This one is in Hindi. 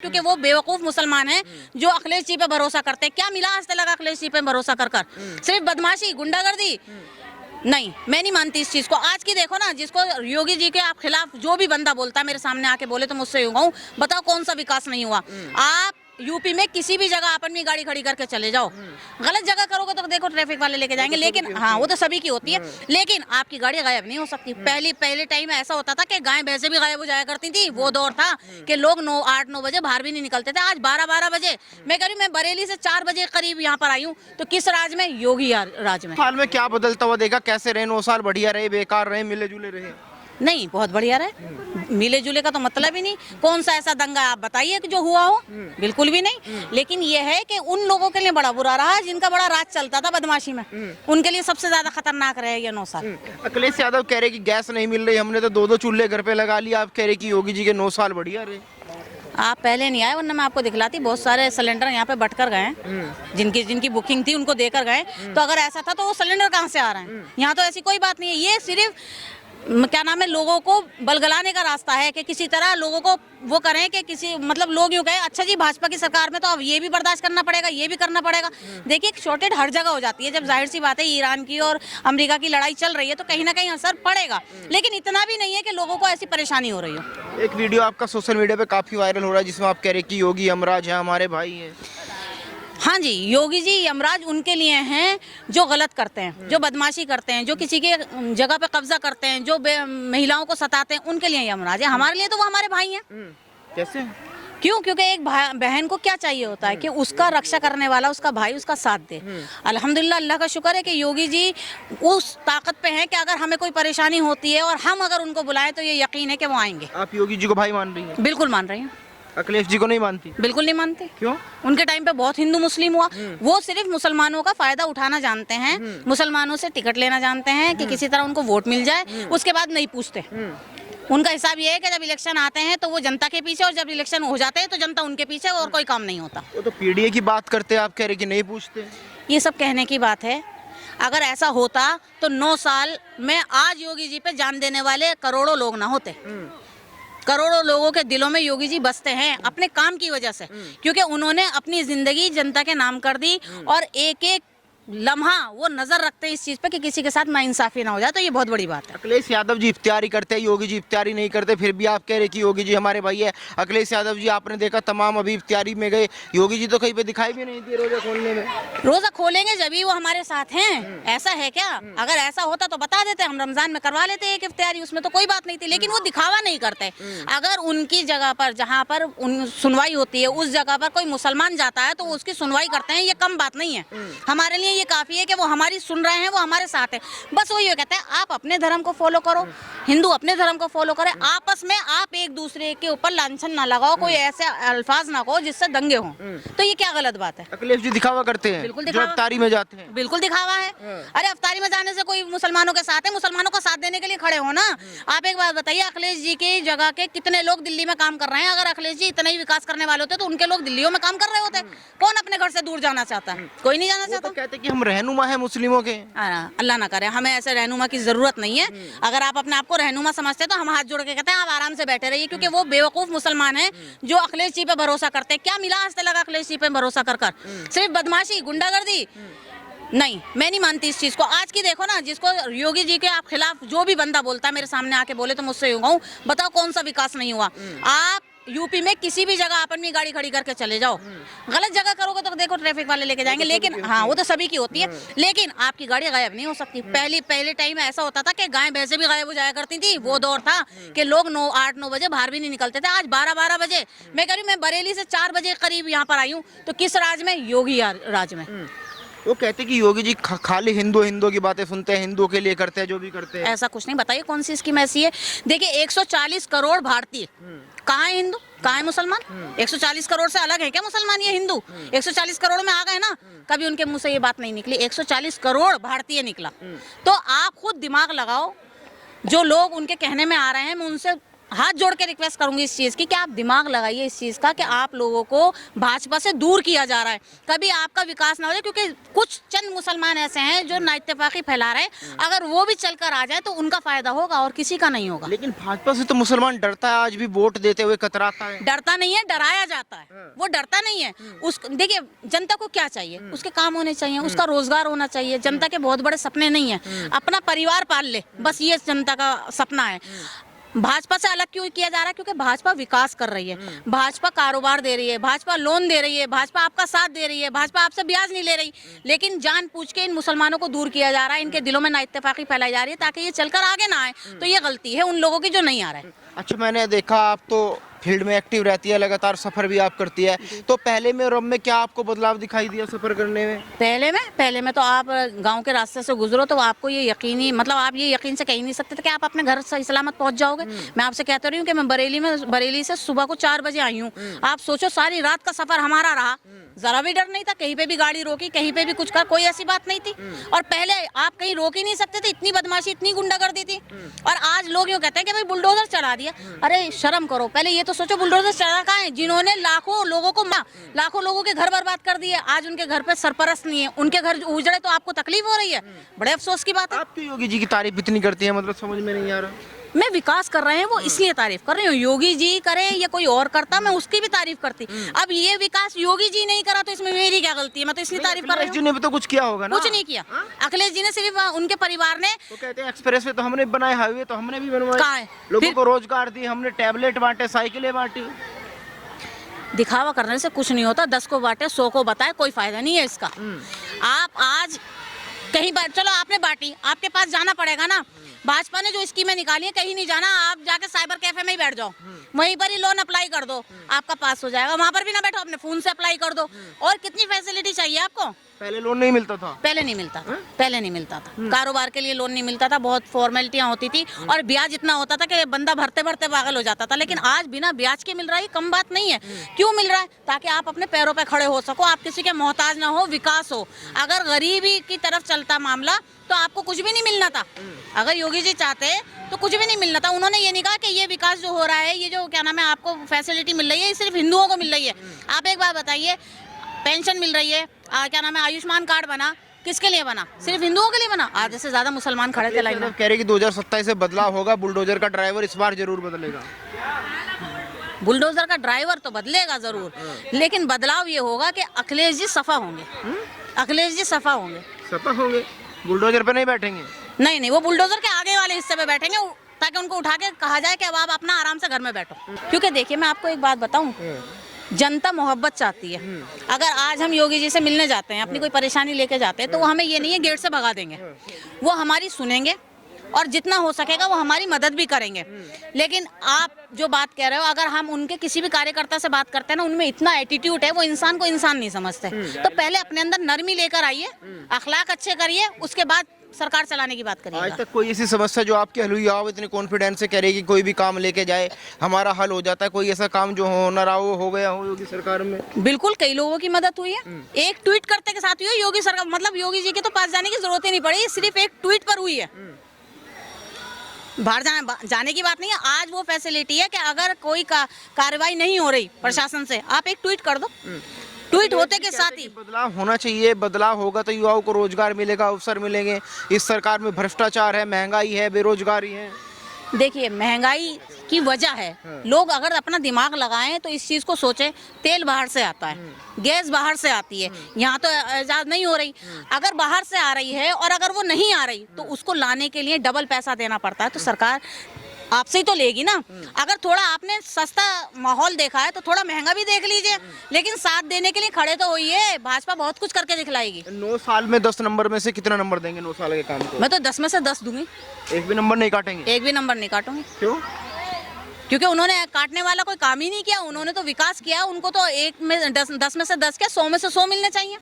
क्योंकि वो बेवकूफ मुसलमान हैं जो अखिलेश जी पे भरोसा करते हैं। क्या मिला आज तक अखिलेश जी पे भरोसा कर कर? सिर्फ बदमाशी, गुंडागर्दी। नहीं, मैं नहीं मानती इस चीज को। आज की देखो ना, जिसको योगी जी के आप खिलाफ जो भी बंदा बोलता है, मेरे सामने आके बोले तो मुझसे यूं कहूं, बताओ कौन सा विकास नहीं हुआ। आप यूपी में किसी भी जगह आप अपनी गाड़ी खड़ी करके चले जाओ, गलत जगह करोगे तो देखो ट्रैफिक वाले लेके जाएंगे, लेकिन हाँ वो तो सभी की होती है, लेकिन आपकी गाड़ी गायब नहीं हो सकती। पहले टाइम ऐसा होता था कि गाय भैंसे भी गायब हो जाया करती थी। वो दौर था कि लोग 8-9 बजे बाहर भी नहीं निकलते थे। आज 12-12 बजे मैं कह रही हूँ, मैं बरेली से 4 बजे करीब यहाँ पर आई हूँ, तो किस राज में? योगी राज में। साल में क्या बदलता हुआ देखा? कैसे रहे 9 साल? बढ़िया रहे, बेकार रहे, मिले जुले रहे? नहीं, बहुत बढ़िया रहे। मिले जुले का तो मतलब ही नहीं। कौन सा ऐसा दंगा आप बताइए कि जो हुआ हो? बिल्कुल भी नहीं। लेकिन ये है कि उन लोगों के लिए बड़ा बुरा रहा जिनका बड़ा राज चलता था बदमाशी में, उनके लिए सबसे ज्यादा खतरनाक रहे ये 9 साल। अखिलेश यादव कह रहे कि गैस नहीं मिल रही, हमने तो 2-2 चूल्हे घर पे लगा लिया। आप कह रहे कि योगी जी के 9 साल बढ़िया रहे। आप पहले नहीं आए, वरना मैं आपको दिखलाती। बहुत सारे सिलेंडर यहाँ पे बट कर गए हैं, जिनकी बुकिंग थी उनको देकर गए। तो अगर ऐसा था तो वो सिलेंडर कहाँ से आ रहे हैं? यहाँ तो ऐसी कोई बात नहीं है। ये सिर्फ क्या नाम है, लोगों को बलगलाने का रास्ता है कि किसी तरह लोगों को वो करें कि किसी मतलब लोग यूँ कहें, अच्छा जी भाजपा की सरकार में तो अब ये भी बर्दाश्त करना पड़ेगा, ये भी करना पड़ेगा। देखिए, शॉर्टेज हर जगह हो जाती है। जब जाहिर सी बात है ईरान की और अमेरिका की लड़ाई चल रही है तो कहीं ना कहीं असर पड़ेगा, लेकिन इतना भी नहीं है कि लोगों को ऐसी परेशानी हो रही हो। एक वीडियो आपका सोशल मीडिया पे काफी वायरल हो रहा है जिसमें आप कह रहे कि योगी यमराज है, हमारे भाई हैं। हाँ जी, योगी जी यमराज उनके लिए हैं जो गलत करते हैं, जो बदमाशी करते हैं, जो किसी के जगह पे कब्जा करते हैं, जो महिलाओं को सताते हैं, उनके लिए यमराज है। हमारे लिए तो वो हमारे भाई हैं। कैसे? क्यों? क्योंकि एक बहन को क्या चाहिए होता है कि उसका रक्षा करने वाला उसका भाई उसका साथ दे। अल्हम्दुलिल्लाह, अल्लाह का शुक्र है कि योगी जी उस ताकत पे हैं कि अगर हमें कोई परेशानी होती है और हम अगर उनको बुलाएं तो ये यकीन है कि वो आएंगे। आप योगी जी को भाई मान रही हैं? बिल्कुल मान रही हूँ। अखिलेश जी को नहीं मानती? बिल्कुल नहीं मानते। क्यों? उनके टाइम पे बहुत हिंदू मुस्लिम हुआ। वो सिर्फ मुसलमानों का फायदा उठाना जानते हैं, मुसलमानों से टिकट लेना जानते हैं कि किसी तरह उनको वोट मिल जाए, उसके बाद नहीं पूछते। उनका हिसाब ये है कि जब इलेक्शन आते हैं तो वो जनता के पीछे, और जब इलेक्शन हो जाते हैं तो जनता उनके पीछे, और कोई काम नहीं होता। वो तो पीडीए की बात करते हैं, आप कह रहे कि नहीं पूछते। ये सब कहने की बात है। अगर ऐसा होता तो 9 साल में आज योगी जी पे जान देने वाले करोड़ों लोग ना होते। करोड़ों लोगों के दिलों में योगी जी बसते हैं अपने काम की वजह से, क्योंकि उन्होंने अपनी जिंदगी जनता के नाम कर दी, और एक एक लम्हा वो नजर रखते हैं इस चीज पे कि किसी के साथ नाइंसाफी ना हो जाए। तो ये बहुत बड़ी बात है। अखिलेश यादव जी इफ्तियारी करते हैं, योगी जी इफ्तियारी नहीं करते, फिर भी आप कह रहे कि योगी जी हमारे भाई है। अखिलेश यादव जी आपने देखा तमाम अभी इफ्तियारी में गए, योगी जी तो कहीं पे दिखाई भी नहीं दिए रोजा खोलने में। रोजा खोलेंगे जब ही वो हमारे साथ हैं। ऐसा है क्या? अगर ऐसा होता तो बता देते, हम रमजान में करवा लेते एक इफ्तियारी, उसमें तो कोई बात नहीं थी। लेकिन वो दिखावा नहीं करते। अगर उनकी जगह पर जहाँ पर सुनवाई होती है उस जगह पर कोई मुसलमान जाता है तो वो उसकी सुनवाई करते हैं। ये कम बात नहीं है। हमारे लिए ये काफी है कि वो हमारी सुन रहे हैं, वो हमारे साथ है। बस वही कहते हैं, आप अपने धर्म को फॉलो करो, हिंदू अपने धर्म को फॉलो करे, आपस में आप एक दूसरे के ऊपर लांछन ना लगाओ, कोई ऐसे अल्फाज ना कहो जिससे दंगे हों। तो ये क्या गलत बात है? अखिलेश जी दिखावा करते हैं, बिल्कुल जो दिखावा। इफ्तारी में जाते हैं। बिल्कुल दिखावा है। अरे अफ्तारी में जाने से कोई मुसलमानों के साथ है, मुसलमानों का साथ देने के लिए खड़े हो ना। आप एक बात बताइए, अखिलेश जी की जगह के कितने लोग दिल्ली में काम कर रहे हैं? अगर अखिलेश जी इतना ही विकास करने वाले होते तो उनके लोग दिल्लियों में काम कर रहे होते। कौन अपने घर से दूर जाना चाहता है? कोई नहीं जाना चाहता। तो कहते कि हम रहनुमा है मुस्लिमों के। अल्लाह ना करे, हमें ऐसे रहनुमा की जरूरत नहीं है। अगर आप अपने आप को रहनुमा समझते हैं तो हम हाथ जोड़ के कहते हैं आप आराम से बैठे रहिए, क्योंकि वो बेवकूफ मुसलमान हैं जो अखिलेश जी पे भरोसा करते हैं। क्या मिला आज तक अखिलेश जी पे भरोसा कर कर? सिर्फ बदमाशी, गुंडागर्दी। नहीं, मैं नहीं मानती इस चीज को। आज की देखो ना, जिसको योगी जी के आप खिलाफ जो भी बंदा बोलता है, मेरे सामने आके बोले तो मुझसे यूं कहूं, बताओ कौन सा विकास नहीं हुआ। आप यूपी में किसी भी जगह आप अपनी गाड़ी खड़ी करके चले जाओ, गलत जगह करोगे तो देखो ट्रैफिक वाले लेके जाएंगे, लेकिन हाँ वो तो सभी की होती है, लेकिन आपकी गाड़ी गायब नहीं हो सकती। पहले टाइम ऐसा होता था कि गाय भैंसे भी गायब हो जाया करती थी। वो दौर था कि लोग 8-9 बजे बाहर भी नहीं निकलते थे। आज 12-12 बजे मैं कह रही हूँ, मैं बरेली से 4 बजे करीब यहाँ पर आई हूँ, तो किस राज में? योगी राज में। वो कहते कि योगी जी खाली हिंदू की बातें सुनते हैं, हिंदुओं के लिए करते हैं जो भी करते हैं। ऐसा कुछ नहीं। बताइए कौन सी स्कीम ऐसी है? देखिए, 140 करोड़ भारतीय, कहाँ है हिंदू, कहाँ है मुसलमान? 140 करोड़ से अलग है क्या मुसलमान? ये हिंदू 140 करोड़ में आ गए ना, कभी उनके मुंह से ये बात नहीं निकली। 140 करोड़ भारतीय निकला। तो आप खुद दिमाग लगाओ, जो लोग उनके कहने में आ रहे हैं, मैं उनसे हाथ जोड़ के रिक्वेस्ट करूंगी इस चीज की कि आप दिमाग लगाइए इस चीज का कि आप लोगों को भाजपा से दूर किया जा रहा है, कभी आपका विकास ना हो जाए, क्योंकि कुछ चंद मुसलमान ऐसे हैं जो नाइत्तेफाकी फैला रहे हैं, अगर वो भी चलकर आ जाए तो उनका फायदा होगा और किसी का नहीं होगा। लेकिन भाजपा से तो मुसलमान डरता है, आज भी वोट देते हुए कतराता है। डरता नहीं है, डराया जाता है, वो डरता नहीं है। उस देखिए जनता को क्या चाहिए, उसके काम होने चाहिए, उसका रोजगार होना चाहिए। जनता के बहुत बड़े सपने नहीं है, अपना परिवार पाल ले, बस ये जनता का सपना है। भाजपा से अलग क्यों किया जा रहा है? क्योंकि भाजपा विकास कर रही है, भाजपा कारोबार दे रही है, भाजपा लोन दे रही है, भाजपा आपका साथ दे रही है, भाजपा आपसे ब्याज नहीं ले रही, लेकिन जानबूझ के इन मुसलमानों को दूर किया जा रहा है, इनके दिलों में नाइत्तेफाकी फैलाई जा रही है ताकि ये चलकर आगे ना आए। तो ये गलती है उन लोगों की जो नहीं आ रहा है। अच्छा, मैंने देखा आप तो फील्ड में एक्टिव रहती है, लगातार सफर भी आप करती है, तो पहले में और अब में क्या आपको बदलाव दिखाई दिया सफर करने में? पहले में तो आप गांव के रास्ते से गुजरो तो आपको ये यकीनी, मतलब आप ये यकीन से कह ही नहीं सकते थे कि आप अपने घर सही सलामत पहुंच जाओगे। मैं आपसे कहता रही हूँ कि मैं बरेली से सुबह को 4 बजे आई हूँ। आप सोचो सारी रात का सफर हमारा रहा, जरा भी डर नहीं था, कहीं पे भी गाड़ी रोकी, कहीं पे भी कुछ कर, कोई ऐसी बात नहीं थी। और पहले आप कहीं रोक ही नहीं सकते थे, इतनी बदमाशी, इतनी गुंडागर्दी थी। और आज लोग यूँ कहते हैं कि भाई बुलडोजर चला दिया। अरे शर्म करो, पहले ये तो सोचो बुलडोजर चला कहाँ है जिन्होंने लाखों लोगों को, लाखों लोगों के घर बर्बाद कर दिए। आज उनके घर पे सरपरस्त नहीं है, उनके घर उजड़े तो आपको तकलीफ हो रही है, बड़े अफसोस की बात है। आप क्यों योगी जी की तारीफ इतनी करती है, मतलब समझ में नहीं आ रहा। मैं विकास कर रहे हैं वो इसलिए तारीफ कर रही हूँ। योगी जी करे या कोई और करता, मैं उसकी भी तारीफ करती। अब ये विकास योगी जी नहीं करा तो इसमें मेरी क्या गलती है? मैं तो इसलिए तारीफ कर रही हूँ। जी ने भी तो कुछ किया होगा ना? कुछ नहीं किया। अखिलेश जी ने सिर्फ उनके परिवार ने, तो कहते हैं एक्सप्रेस वे तो हमने बनाए, हाईवे तो हमने भी बनवाए, कहाँ है? लोगों को रोजगार दी, हमने टैबलेट बांटे, साइकिलें बांटी। दिखावा करने से कुछ नहीं होता, 10 को बांटे 100 को बताए, कोई फायदा नहीं है इसका। आप आज कहीं चलो आपने बांटी, आपके पास जाना पड़ेगा ना। भाजपा ने जो स्कीमें निकाली है, कहीं नहीं जाना, आप जाके साइबर कैफे में ही बैठ जाओ, वहीं पर ही लोन अप्लाई कर दो, आपका पास हो जाएगा। वहां पर भी ना बैठो, अपने फोन से अप्लाई कर दो। और कितनी फैसिलिटी चाहिए आपको? पहले लोन नहीं मिलता था, पहले नहीं मिलता था, पहले नहीं मिलता था, कारोबार के लिए लोन नहीं मिलता था, बहुत फॉर्मेलिटियां होती थी और ब्याज इतना होता था कि बंदा भरते भरते पागल हो जाता था। लेकिन आज बिना ब्याज के मिल रहा है, कम बात नहीं है। क्यों मिल रहा है? ताकि आप अपने पैरों पे खड़े हो सको, आप किसी के मोहताज ना हो, विकास हो। अगर गरीबी की तरफ चलता मामला तो आपको कुछ भी नहीं मिलना था। अगर योगी जी चाहते तो कुछ भी नहीं मिलना था। उन्होंने ये नहीं कहा कि ये विकास जो हो रहा है, ये जो क्या नाम है आपको फैसिलिटी मिल रही है, ये सिर्फ हिंदुओं को मिल रही है। आप एक बात बताइए, पेंशन मिल रही है, क्या नाम है आयुष्मान कार्ड बना, किसके लिए बना? सिर्फ हिंदुओं के लिए बना। आधे से ज्यादा मुसलमान खड़े थे लाइन में। कह रहे कि 2027 से बदलाव होगा, बुलडोजर का ड्राइवर इस बार जरूर बदलेगा। बुलडोजर का ड्राइवर तो बदलेगा जरूर, लेकिन बदलाव ये होगा कि अखिलेश जी सफा होंगे। अखिलेश जी सफा होंगे, सफा होंगे, बुलडोजर पे नहीं बैठेंगे। नहीं, वो बुलडोजर के आगे वाले हिस्से पे बैठेंगे, ताकि उनको उठा के कहा जाए कि अब आप अपना आराम से घर में बैठो। क्योंकि देखिए मैं आपको एक बात बताऊं, जनता मोहब्बत चाहती है। अगर आज हम योगी जी से मिलने जाते हैं, अपनी कोई परेशानी लेके जाते हैं, तो वो हमें ये नहीं है गेट से भगा देंगे, वो हमारी सुनेंगे और जितना हो सकेगा वो हमारी मदद भी करेंगे। लेकिन आप जो बात कह रहे हो, अगर हम उनके किसी भी कार्यकर्ता से बात करते हैं ना, उनमें इतना एटीट्यूड है, वो इंसान को इंसान नहीं समझते। तो पहले अपने अंदर नरमी लेकर आइए, अखलाक अच्छे करिए, उसके बाद सरकार चलाने की बात करिए। आज तक कोई ऐसी समस्या जो आपके हल हुई हो, इतने कॉन्फिडेंस से कह रही कि कोई भी काम लेके जाए हमारा हल हो जाता है, कोई ऐसा काम जो हो ना रहा हो गया हो योगी सरकार में? बिल्कुल, कई लोगों की मदद हुई है। एक ट्वीट करते के साथ हुई है योगी सरकार, मतलब योगी जी के तो पास जाने की जरूरत ही नहीं पड़ी, सिर्फ एक ट्वीट पर हुई है। बाहर जाने की बात नहीं है। आज वो फैसिलिटी है कि अगर कोई कार्रवाई नहीं हो रही प्रशासन से, आप एक ट्वीट कर दो, ट्वीट होते के साथ ही बदलाव होना चाहिए। बदलाव होगा तो युवाओं को रोजगार मिलेगा, अवसर मिलेंगे। इस सरकार में भ्रष्टाचार है, महंगाई है, बेरोजगारी है। देखिए महंगाई की वजह है, लोग अगर अपना दिमाग लगाएं तो इस चीज को सोचें। तेल बाहर से आता है, गैस बाहर से आती है, यहाँ तो इजाज़त नहीं हो रही। अगर बाहर से आ रही है और अगर वो नहीं आ रही तो उसको लाने के लिए डबल पैसा देना पड़ता है। तो सरकार आपसे ही तो लेगी ना। अगर थोड़ा आपने सस्ता माहौल देखा है तो थोड़ा महंगा भी देख लीजिए, लेकिन साथ देने के लिए खड़े तो होइए। भाजपा बहुत कुछ करके दिखलाएगी। 9 साल में 10 नंबर में से कितना नंबर देंगे 9 साल के काम को? मैं तो 10 में से 10 दूंगी। एक भी नंबर नहीं काटेंगे? एक भी नंबर नहीं काटूंगी। क्यों? क्योंकि उन्होंने काटने वाला कोई काम ही नहीं किया। उन्होंने तो विकास किया, उनको तो 1 में 10 में से 10 क्या 100 में से 100 मिलने चाहिए।